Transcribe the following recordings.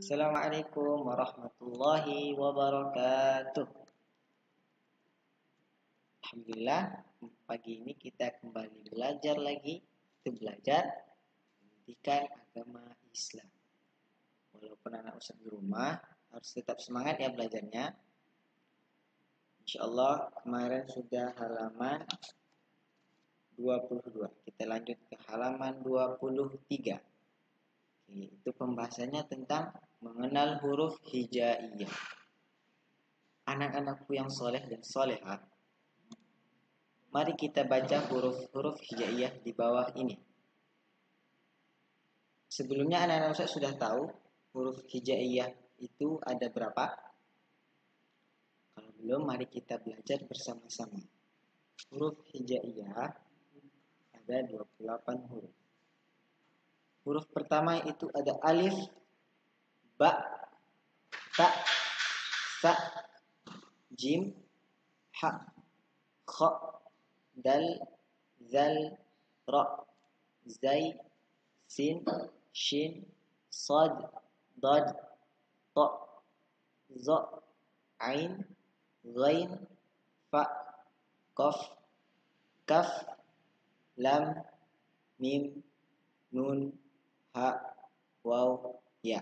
Assalamualaikum warahmatullahi wabarakatuh. Alhamdulillah, pagi ini kita kembali belajar lagi. Kita belajar pendidikan agama Islam. Walaupun anak ustaz di rumah, harus tetap semangat ya belajarnya. Insyaallah kemarin sudah halaman 22. Kita lanjut ke halaman 23. Itu pembahasannya tentang mengenal huruf hijaiyah. Anak-anakku yang soleh dan solehah, mari kita baca huruf-huruf hijaiyah di bawah ini. Sebelumnya anak-anak Ustaz sudah tahu huruf hijaiyah itu ada berapa? Kalau belum, mari kita belajar bersama-sama. Huruf hijaiyah ada 28 huruf. Huruf pertama itu ada alif, ba, ta, sa, jim, ha, kha, dal, zal, ra, zai, sin, shin, sad, dad, ta, za, ain, ghain, fa, qaf, kaf, lam, mim, nun, ha, waw, ya.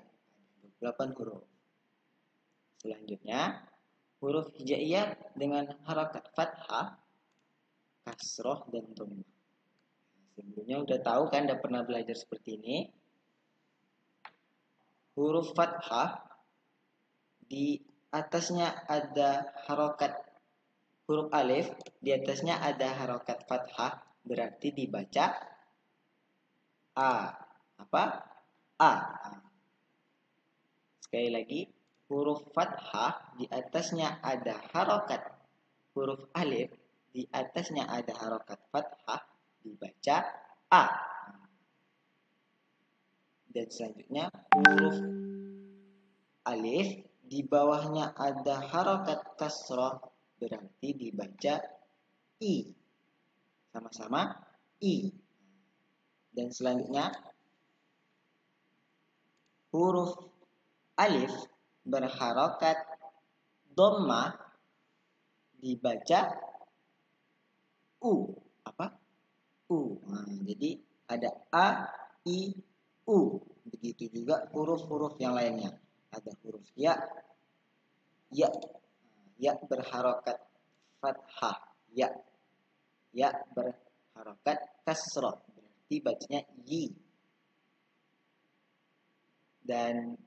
28 huruf. Selanjutnya, huruf hijaiyah dengan harakat fathah, kasroh, dan dhammah. Sebelumnya udah tahu kan, udah pernah belajar seperti ini. Huruf fathah di atasnya ada harokat huruf alif, di atasnya ada harokat fathah, berarti dibaca a. Apa? A. Sekali lagi, huruf fathah di atasnya ada harokat huruf alif, di atasnya ada harokat fathah, dibaca a. Dan selanjutnya huruf alif di bawahnya ada harokat kasroh, berarti dibaca i. Sama-sama i. Dan selanjutnya huruf alif berharokat dhammah dibaca u. Apa? U. Nah, jadi ada a, i, u. Begitu juga huruf-huruf yang lainnya. Ada huruf ya. Ya berharokat fathah. Ya berharokat kasroh, berarti bacanya yi. Dan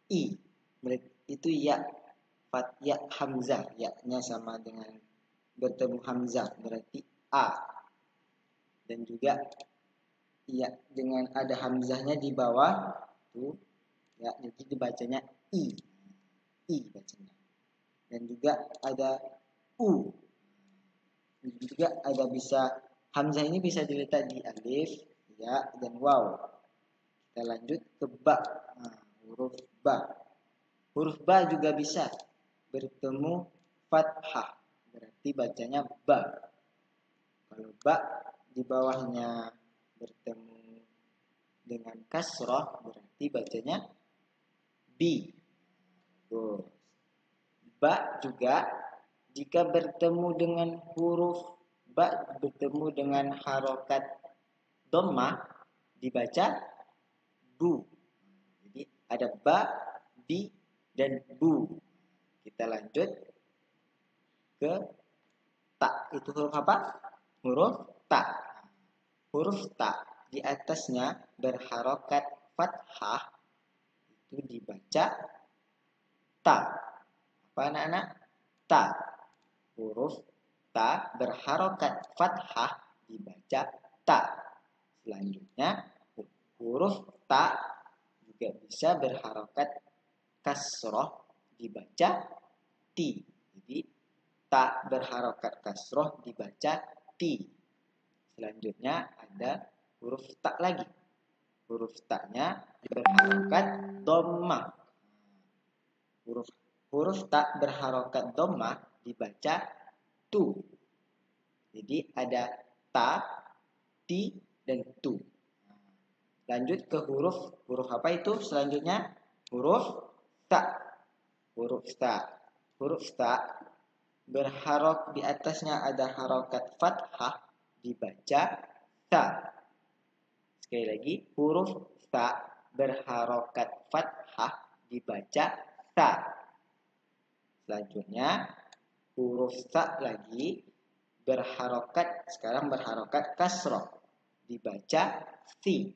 i, itu ya. Ya hamzah, ya-nya sama dengan bertemu hamzah, berarti a. Dan juga ya dengan ada hamzahnya di bawah tuh ya, jadi dibacanya i bacanya. Dan juga ada u. Dan juga ada bisa hamzah ini bisa diletak di alif, ya, dan waw. Kita lanjut ke ba. Nah, huruf ba. Huruf ba juga bisa bertemu fathah, berarti bacanya ba. Kalau ba di bawahnya bertemu dengan kasroh, berarti bacanya bi. Tuh. Ba juga jika bertemu dengan huruf ba, bertemu dengan harokat dhammah, dibaca bu. Jadi ada ba, bi, dan bu. Kita lanjut ke ta. Itu huruf apa? Huruf ta. Huruf ta di atasnya berharokat fathah, itu dibaca ta. Apa anak-anak? Ta. Huruf ta berharokat fathah dibaca ta. Selanjutnya huruf ta juga bisa berharokat kasroh, dibaca ti. Jadi ta berharokat kasroh dibaca ti. Selanjutnya ada huruf ta lagi. Huruf ta-nya berharokat dhammah. Huruf ta berharokat dhammah dibaca tu. Jadi ada ta, ti, dan tu. Lanjut ke huruf apa itu selanjutnya? Huruf ta. Huruf ta. Huruf ta berharok di atasnya ada harokat fathah, dibaca ta. Sekali lagi, huruf ta berharokat fathah, dibaca ta. Selanjutnya huruf ta lagi berharokat, sekarang berharokat kasroh, dibaca si.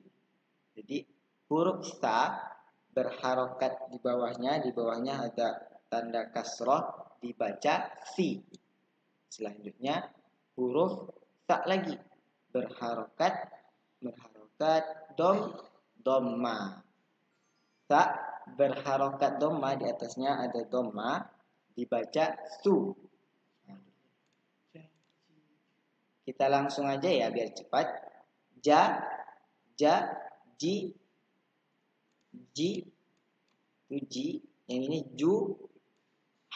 Jadi huruf ta berharokat di bawahnya ada tanda kasroh, dibaca si. Selanjutnya huruf ta lagi berharokat domma. Ta berharokat domma, di atasnya ada domma, dibaca su. Kita langsung aja ya biar cepat. Ja, ji, ji. Yang ini ju,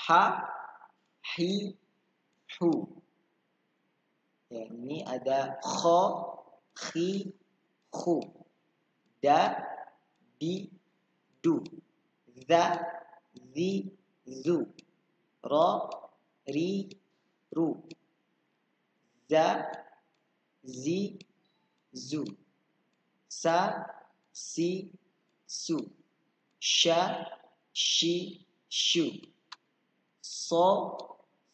ha, hi, hu. Yang ini ada kho, khi, khu. Da, di, du. Za, zi, zu. Ro, ri, ru. Za, zi, zu. Sa, si, su. Sha, shi, shu. So,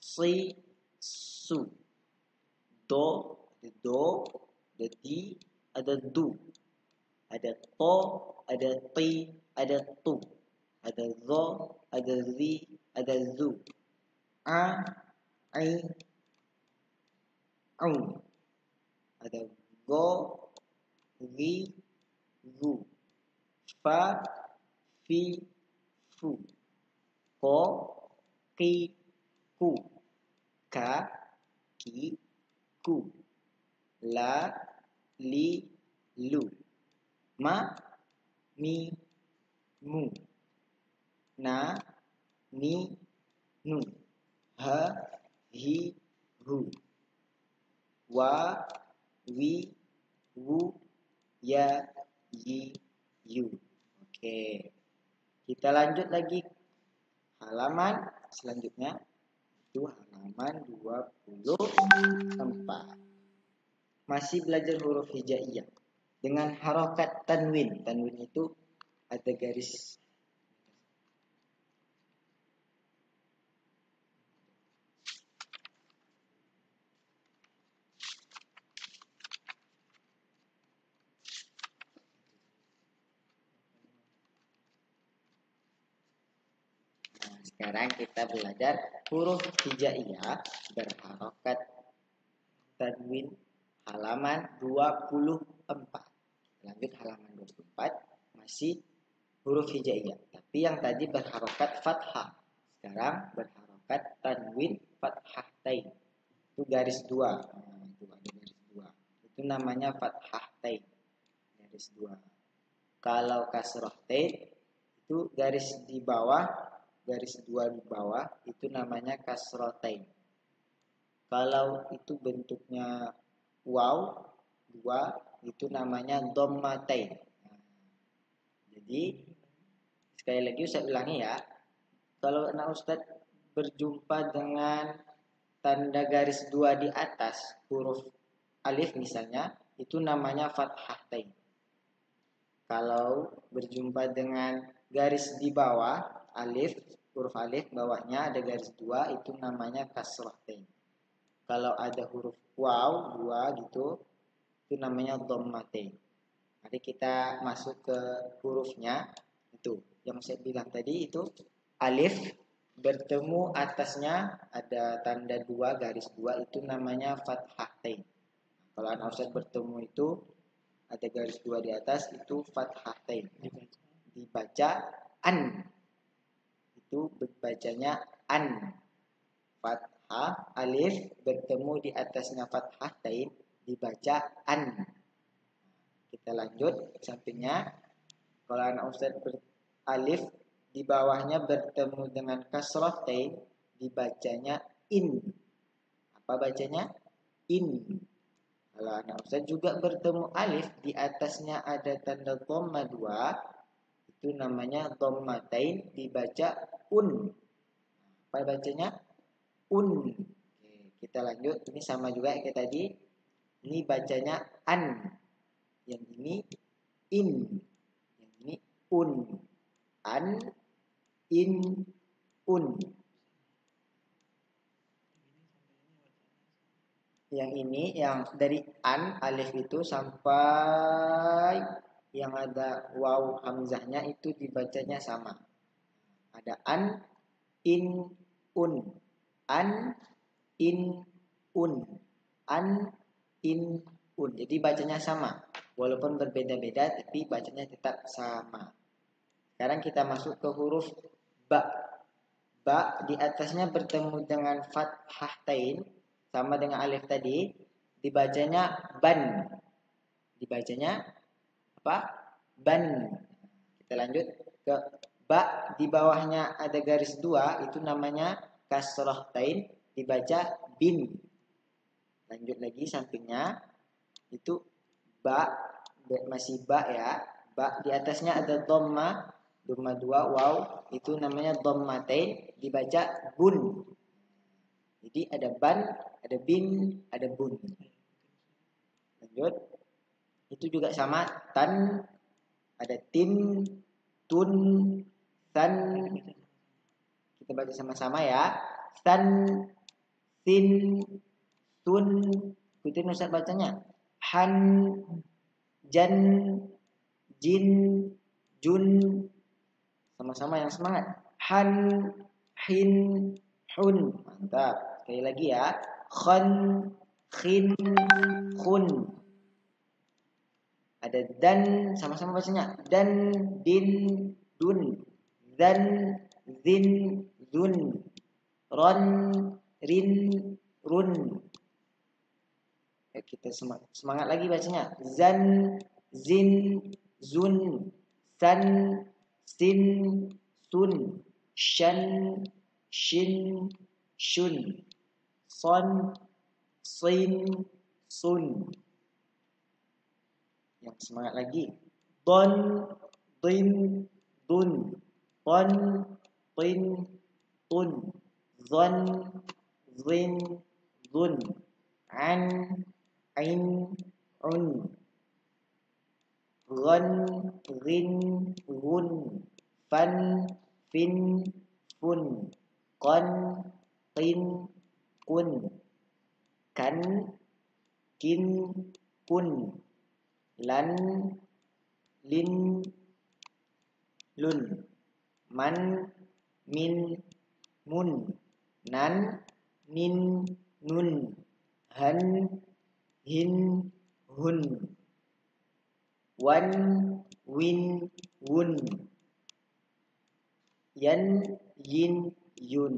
si, su. Do, ada di, ada du. Ada to, ada ti, ada tu. Ada zo, ada zi, ada zu. A, ai, au. Ada go, ri, gu. Fa, fi, fu. Ko, ki, ku. Ka, ki, ku. La, li, lu. Ma, mi, mu. Na, ni, nu. Ha, hi, hu. Wa, wi, wu, ya, yi, yu. Oke. Kita lanjut lagi halaman selanjutnya. Itu halaman 24. Masih belajar huruf hijaiyah dengan harokat tanwin. Tanwin itu ada garis. Nah, sekarang kita belajar huruf hijaiyah berharokat tanwin halaman 24. Lanjut halaman 24 masih huruf hijaiyah, tapi yang tadi berharokat fathah. Sekarang berharokat tanwin fathatain. Itu garis 2. Nah, itu ada garis 2. Itu namanya fathatain. Garis 2. Kalau kasrohtain itu garis di bawah, garis 2 di bawah itu namanya kasrohtain. Kalau itu bentuknya waw 2 itu namanya dhammatain. Nah, jadi sekali lagi Ustaz ulangi ya. Kalau anak Ustaz berjumpa dengan tanda garis 2 di atas huruf alif misalnya, itu namanya fathatain. Kalau berjumpa dengan garis di bawah alif, huruf alif bawahnya ada garis 2, itu namanya kasrohtain. Kalau ada huruf waw 2 gitu, itu namanya dhammatain. Nanti kita masuk ke hurufnya. Itu yang saya bilang tadi, itu alif bertemu atasnya ada tanda 2 garis 2, itu namanya fathatain. Kalau anak Ustaz bertemu itu ada garis 2 di atas, itu fathatain. Dibaca an. Itu bacanya an. Fathah alif bertemu di atasnya fathatain, dibaca an. Kita lanjut sampingnya. Kalau anak Ustaz alif di bawahnya bertemu dengan kasrohtain, dibacanya in. Apa bacanya? In. Kalau anak ustaz juga bertemu alif, di atasnya ada tanda dhamma 2, itu namanya dhammatain, dibaca un. Apa bacanya? Un. Oke, kita lanjut. Ini sama juga kayak tadi. Ini bacanya an. Yang ini in. Yang ini un. An, in, un. Yang ini yang dari an alif itu sampai yang ada waw hamzahnya itu dibacanya sama. Ada an, in, un. An, in, un. An, in, un. Jadi bacanya sama. Walaupun berbeda-beda tapi bacanya tetap sama. Sekarang kita masuk ke huruf ba. Ba di atasnya bertemu dengan fathahtain sama dengan alif tadi, dibacanya ban. Dibacanya apa? Ban. Kita lanjut ke ba, di bawahnya ada garis 2, itu namanya kasrahtain, dibaca bin. Lanjut lagi sampingnya, itu ba, masih ba ya. Ba di atasnya ada dhamma 2 waw, itu namanya dhammatain, dibaca bun. Jadi ada ban, ada bin, ada bun. Lanjut. Itu juga sama, tan, ada tin, tun, tan. Kita baca sama-sama ya. Tan, tin, tun. Ikutin Ustaz bacanya. Han, jan, jin, jun. Sama-sama yang semangat. Han, hin, hun. Mantap. Sekali lagi ya. Khan, khin, khun. Ada dan, sama-sama bacanya. Dan, din, dun. Dan, zin, zun. Ron, rin, run. Kita semangat lagi bacanya. Zan, zin, zun. San, sin, sun. Shan, shin, shun. Son, sin, sun. Yang semangat lagi. Don, din, dun. Ton, tin, tun. Zon, zin, zun. An, ain, un. Gon, rin, run. Fan, fin, fun. Kon, tin, kun. Kan, kin, kun. Lan, lin, lun. Man, min, mun. Nan, nin, nun. Han, hin, hun. Wan, win, wun. Yan, yin, yun.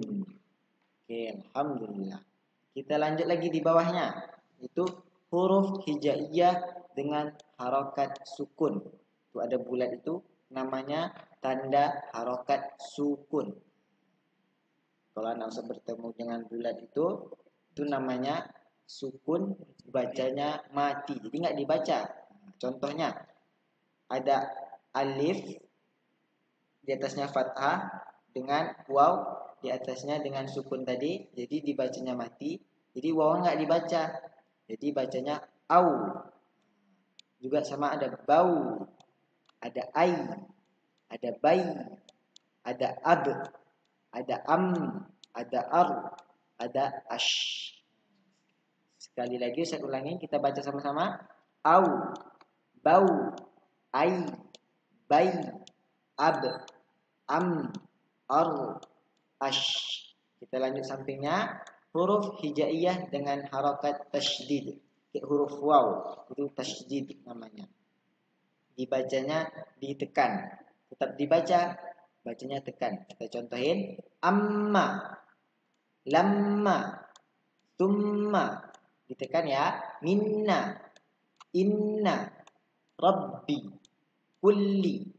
Oke, alhamdulillah. Kita lanjut lagi di bawahnya. Itu huruf hijaiyah dengan harokat sukun. Itu ada bulat itu namanya tanda harokat sukun. Kalau anak usah bertemu dengan bulat itu namanya sukun, bacanya mati. Jadi nggak dibaca. Contohnya ada alif di atasnya fathah dengan waw di atasnya dengan sukun tadi, jadi dibacanya mati. Jadi waw nggak dibaca. Jadi bacanya au. Juga sama ada bau, ada ai, ada bai, ada ab, ada am, ada ar, ada ash. Sekali lagi saya ulangi, kita baca sama-sama. Au, bau, ai, bai, ab, am, ar, ash. Kita lanjut sampingnya. Huruf hijaiyah dengan harokat tasydid. Huruf waw itu tasydid namanya. Dibacanya ditekan. Tetap dibaca, bacanya tekan. Kita contohin. Amma, lamma, tumma. Ditekan ya. Minna, inna, rabbi, kulli,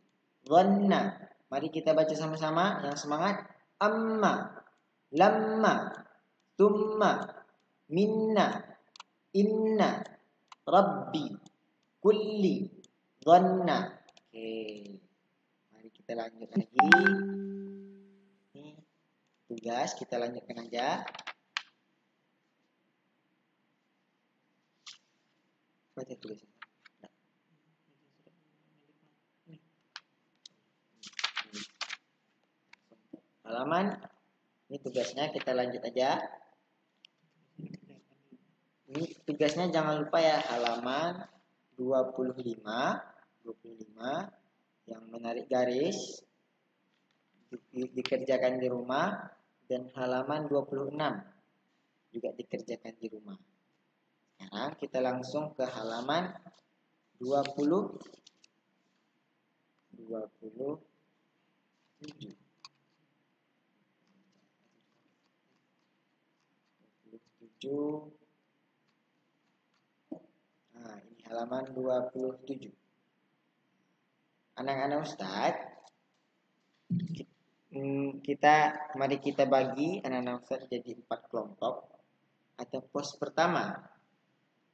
dhanna. Mari kita baca sama-sama yang semangat. Amma, lamma, tumma, minna, inna, Rabbi, kulli, dhanna. Oke. Mari kita lanjut lagi. Ini tugas, kita lanjutkan aja. Baca tugasnya. Halaman, ini tugasnya, kita lanjut aja. Ini tugasnya jangan lupa ya, halaman 25 yang menarik garis dikerjakan di rumah, dan halaman 26 juga dikerjakan di rumah. Sekarang kita langsung ke halaman 27. Nah, ini halaman 27. Anak-anak Ustadz, mari kita bagi anak-anak Ustadz jadi 4 kelompok atau pos pertama.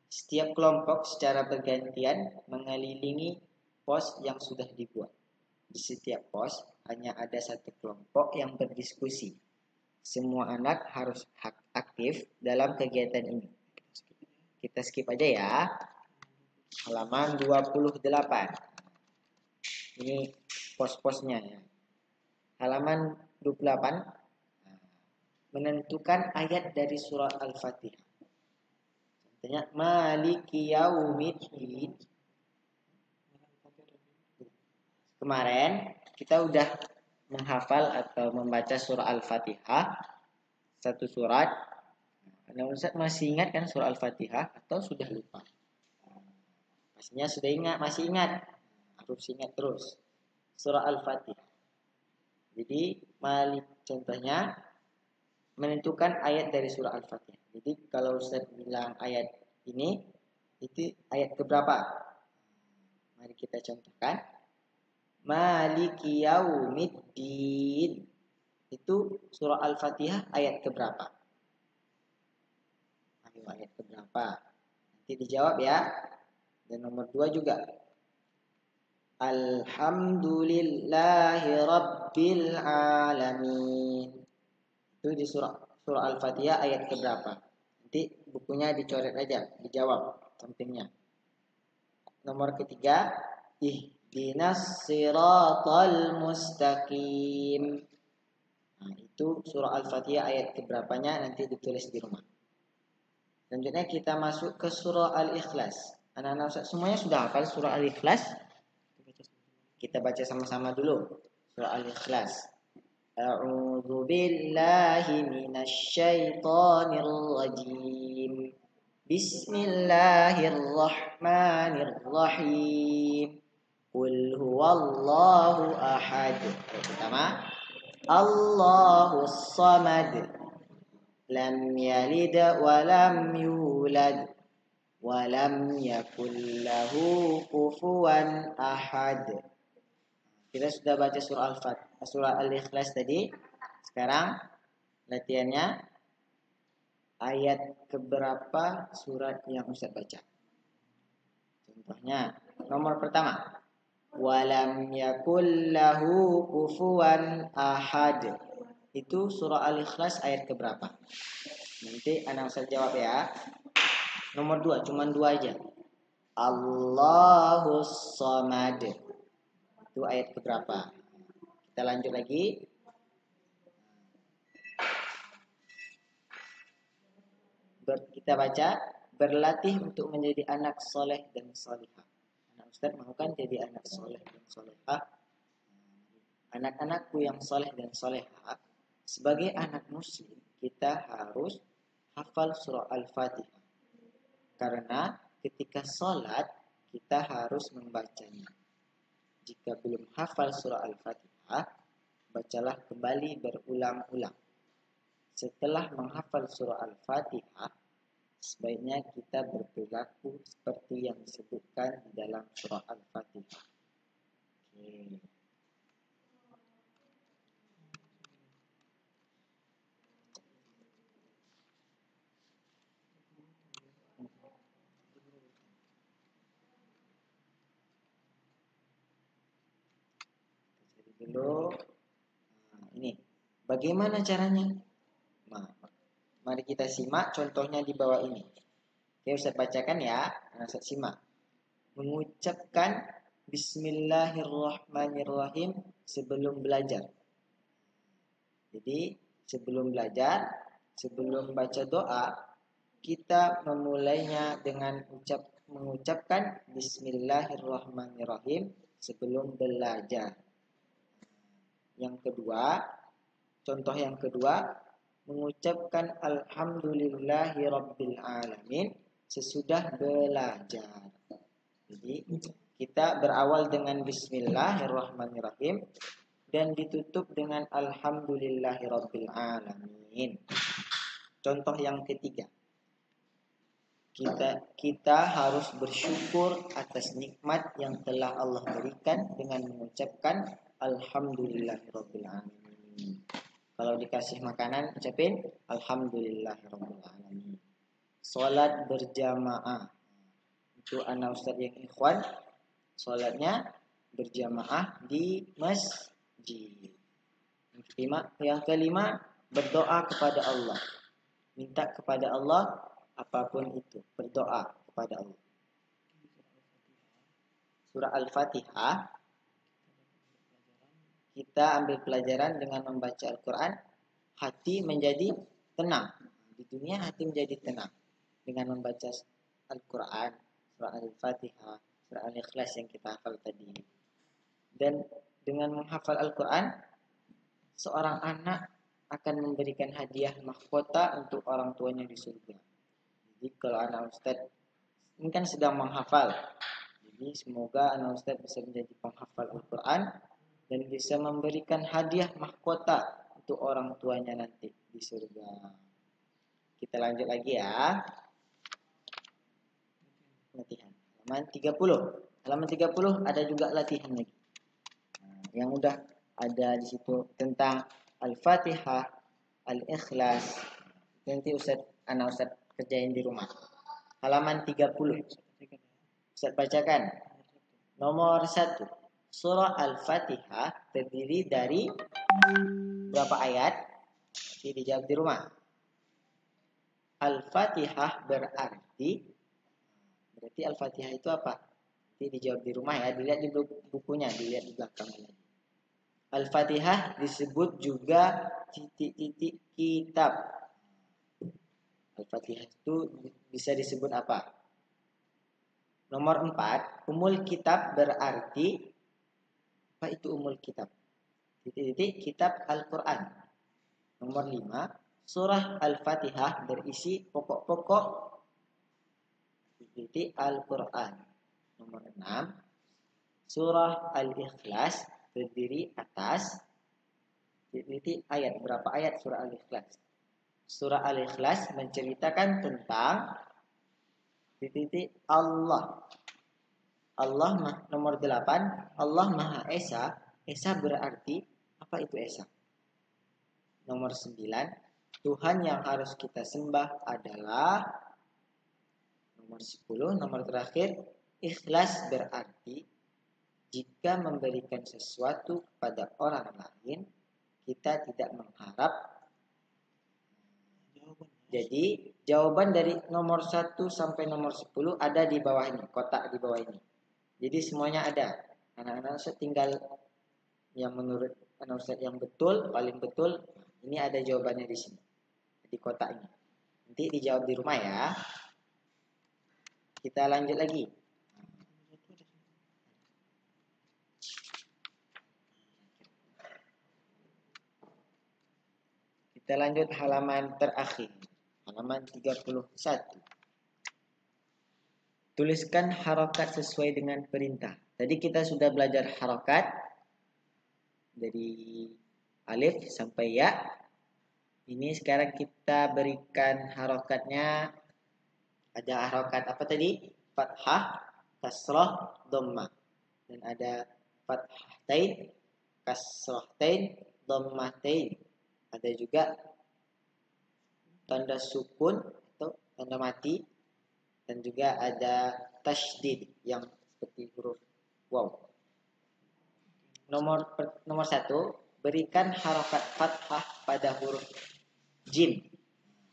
Setiap kelompok secara bergantian mengelilingi pos yang sudah dibuat. Di setiap pos hanya ada satu kelompok yang berdiskusi. Semua anak harus aktif dalam kegiatan ini. Kita skip aja ya. Halaman 28. Ini pos-posnya ya. Halaman 28. Menentukan ayat dari surah Al-Fatihah. Contohnya Maliki Yaumiddin. Kemarin kita udah menghafal atau membaca surah Al-Fatihah, satu surat. Anda Ustaz masih ingat kan surah Al-Fatihah atau sudah lupa? Pastinya sudah ingat, masih ingat. Harus ingat terus. Surah Al-Fatihah. Jadi, contohnya menentukan ayat dari surah Al-Fatihah. Jadi, kalau Ustaz bilang ayat ini, itu ayat keberapa? Mari kita contohkan. Maliki Yaumiddin. Itu surah Al-Fatihah ayat keberapa? Ayo, ayat keberapa? Nanti dijawab ya. Dan nomor 2 juga. Alhamdulillahi Rabbil Alamin. Itu di surah Al-Fatihah ayat keberapa? Nanti bukunya dicoret aja, dijawab sampingnya. Nomor ketiga, ihdinas siratal mustaqim. Nah, itu surah Al-Fatihah ayat keberapanya nanti ditulis di rumah. Selanjutnya kita masuk ke surah Al-Ikhlas. Anak-anak semuanya sudah hafal surah Al-Ikhlas? Kita baca sama-sama dulu surah Al-Ikhlas. A'udzu billahi minasy syaithanir rajim. Bismillahirrahmanirrahim. Qul huwallahu ahad. Pertama, Allahus samad. Lam yalid wa lam yulad wa lam yakul lahu kufuwan ahad. Kita sudah baca surah Al-Ikhlas tadi. Sekarang latihannya ayat keberapa surat yang Ustaz baca. Contohnya nomor pertama, walam yakul lahu kufuwan ahad. Itu surah Al-Ikhlas ayat keberapa? Nanti anak Ustaz jawab ya. Nomor 2, cuman 2 aja. Allahus samad. Itu ayat keberapa? Kita lanjut lagi. Kita baca, berlatih untuk menjadi anak soleh dan solehah. Anak Ustaz mau kan jadi anak soleh dan solehah. Anak-anakku yang soleh dan solehah, sebagai anak muslim, kita harus hafal surah Al-Fatihah. Karena ketika sholat, kita harus membacanya. Jika belum hafal surah Al-Fatihah, bacalah kembali berulang-ulang. Setelah menghafal surah Al-Fatihah, sebaiknya kita berperilaku seperti yang disebutkan di dalam surah Al-Fatihah. Oke. dulu. Nah, ini bagaimana caranya? Nah, mari kita simak contohnya di bawah ini. Oke, Ustaz bacakan ya. Ustaz simak. Mengucapkan Bismillahirrahmanirrahim sebelum belajar. Jadi sebelum belajar, sebelum baca doa, kita memulainya dengan mengucapkan Bismillahirrahmanirrahim sebelum belajar. Yang kedua, contoh yang kedua, mengucapkan Alhamdulillahirabbil alamin sesudah belajar. Jadi kita berawal dengan Bismillahirrahmanirrahim dan ditutup dengan Alhamdulillahirabbil alamin. Contoh yang ketiga, kita harus bersyukur atas nikmat yang telah Allah berikan dengan mengucapkan Alhamdulillahirabbil alamin. Kalau dikasih makanan, ucapin Alhamdulillahirabbil alamin. Salat berjamaah. Itu anak ustaz yang ikhwan, salatnya berjamaah di masjid. Yang kelima, berdoa kepada Allah. Minta kepada Allah apapun itu, berdoa kepada Allah. Surah Al-Fatihah, kita ambil pelajaran dengan membaca Al-Quran, hati menjadi tenang. Di dunia hati menjadi tenang dengan membaca Al-Quran, surah Al-Fatihah, surah Al-Ikhlas yang kita hafal tadi. Dan dengan menghafal Al-Quran, seorang anak akan memberikan hadiah mahkota untuk orang tuanya di surga. Jadi kalau anak ustaz ini kan sedang menghafal, jadi semoga anak ustaz bisa menjadi penghafal Al-Quran dan bisa memberikan hadiah mahkota untuk orang tuanya nanti di surga. Kita lanjut lagi ya. Latihan. Halaman 30. Halaman 30 ada juga latihan lagi. Nah, yang udah ada di situ tentang Al-Fatihah, Al-Ikhlas. Nanti anak Ustaz kerjain di rumah. Halaman 30. Ustaz bacakan. Nomor 1. Surah Al-Fatihah terdiri dari berapa ayat? Jadi dijawab di rumah. Al-Fatihah berarti Al-Fatihah itu apa? Nanti dijawab di rumah ya, dilihat di bukunya, dilihat di belakang lagi. Al-Fatihah disebut juga titik-titik kitab. Al-Fatihah itu bisa disebut apa? Nomor 4, umul kitab berarti apa itu umul kitab? Titik-titik kitab Al-Quran. Nomor 5, surah Al-Fatihah berisi pokok-pokok titik Al-Quran. Nomor 6, surah Al-Ikhlas terdiri atas titik ayat. Berapa ayat surah Al-Ikhlas? Surah Al-Ikhlas menceritakan tentang titik Allah. Allah nomor 8, Allah Maha Esa. Esa berarti apa itu Esa? Nomor 9, Tuhan yang harus kita sembah adalah. Nomor 10, nomor terakhir, ikhlas berarti jika memberikan sesuatu kepada orang lain, kita tidak mengharap. Jadi jawaban dari nomor 1 sampai nomor 10 ada di bawah ini, kotak di bawah ini. Jadi semuanya ada. Anak-anak Ustaz tinggal yang menurut anak Ustaz yang betul, paling betul, ini ada jawabannya di sini. Di kotak ini. Nanti dijawab di rumah ya. Kita lanjut lagi. Kita lanjut halaman terakhir. Halaman 31. Tuliskan harokat sesuai dengan perintah. Tadi kita sudah belajar harokat dari alif sampai ya. Ini sekarang kita berikan harokatnya. Ada harokat apa tadi? Fathah, kasrah, dhammah. Dan ada fathahtain, kasrahtain, dhammatain. Ada juga tanda sukun atau tanda mati. Dan juga ada tasydid yang seperti huruf waw. nomor 1, berikan harokat fathah pada huruf jim.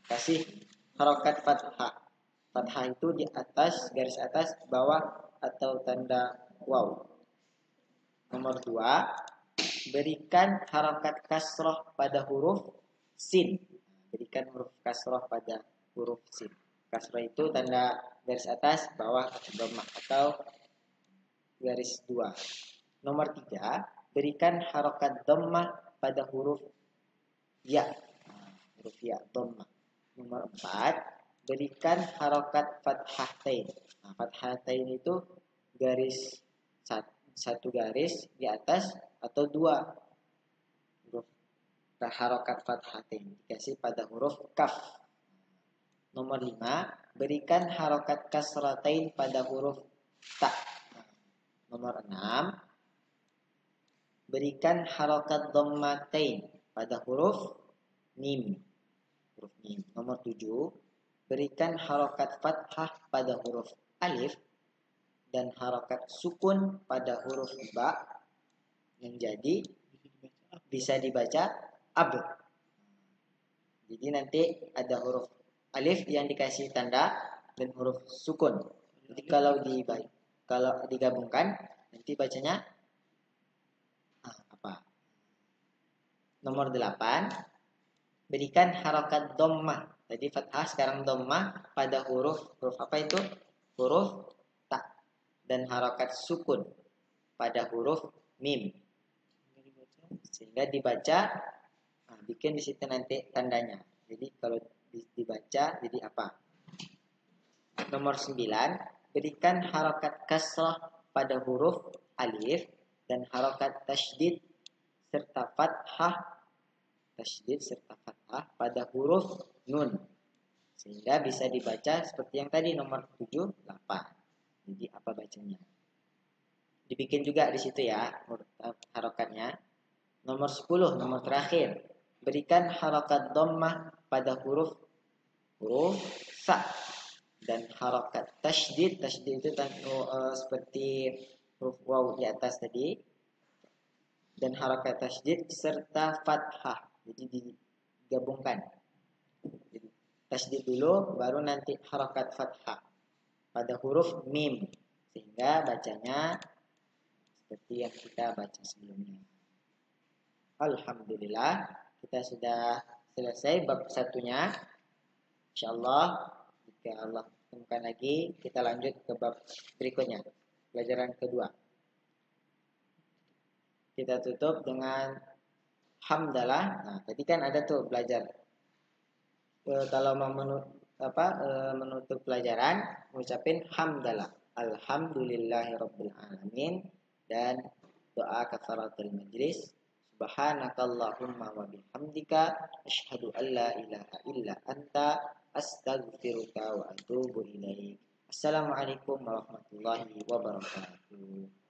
Kasih harokat fathah. Fathah itu di atas, garis atas, bawah, atau tanda waw. Nomor 2, berikan harokat kasroh pada huruf sin. Berikan huruf kasroh pada huruf sin. Kasroh itu tanda garis atas, bawah, atau garis 2. Nomor 3, berikan harokat dhammah pada huruf ya. Huruf ya, dhammah. Nomor 4, berikan harokat fathatain. Fathatain itu garis satu garis di atas atau 2 huruf harokat fathatain dikasih pada huruf kaf. Nomor 5, berikan harokat kasratain pada huruf ta. Nomor 6, berikan harokat dhammatain pada huruf mim. Huruf mim. Nomor 7, berikan harokat fathah pada huruf alif dan harokat sukun pada huruf ba yang jadi bisa dibaca ab. Jadi nanti ada huruf alif yang dikasih tanda dan huruf sukun. Jadi kalau digabungkan nanti bacanya apa? Nomor 8, berikan harokat dhammah. Jadi fathah sekarang dhammah pada huruf apa itu? Huruf ta. Dan harokat sukun pada huruf mim. Sehingga dibaca, bikin di situ nanti tandanya. Jadi kalau dibaca jadi apa? Nomor 9, berikan harokat kasrah pada huruf alif dan harokat tasydid serta fathah pada huruf nun. Sehingga bisa dibaca seperti yang tadi nomor 7, 8. Jadi apa bacanya? Dibikin juga di situ ya harokatnya. Nomor 10, nomor terakhir. Berikan harokat dhammah pada huruf sa dan harokat tasydid itu seperti huruf waw di atas tadi. Dan harokat tasydid serta fathah. Jadi digabungkan. Jadi, tasydid dulu baru nanti harokat fathah pada huruf mim. Sehingga bacanya seperti yang kita baca sebelumnya. Alhamdulillah, kita sudah selesai bab satunya. Insyaallah, jika Allah temukan lagi, kita lanjut ke bab berikutnya, pelajaran kedua. Kita tutup dengan hamdalah. Nah, tadi kan ada tuh belajar. Kalau mau menutup pelajaran, mengucapin hamdalah. Alhamdulillahirabbil alamin dan doa kafaratul majlis. Subhanakallahumma wa bihamdika asyhadu an la ilaha illa anta astaghfiruka wa atubu ilaik. Assalamualaikum warahmatullahi wabarakatuh.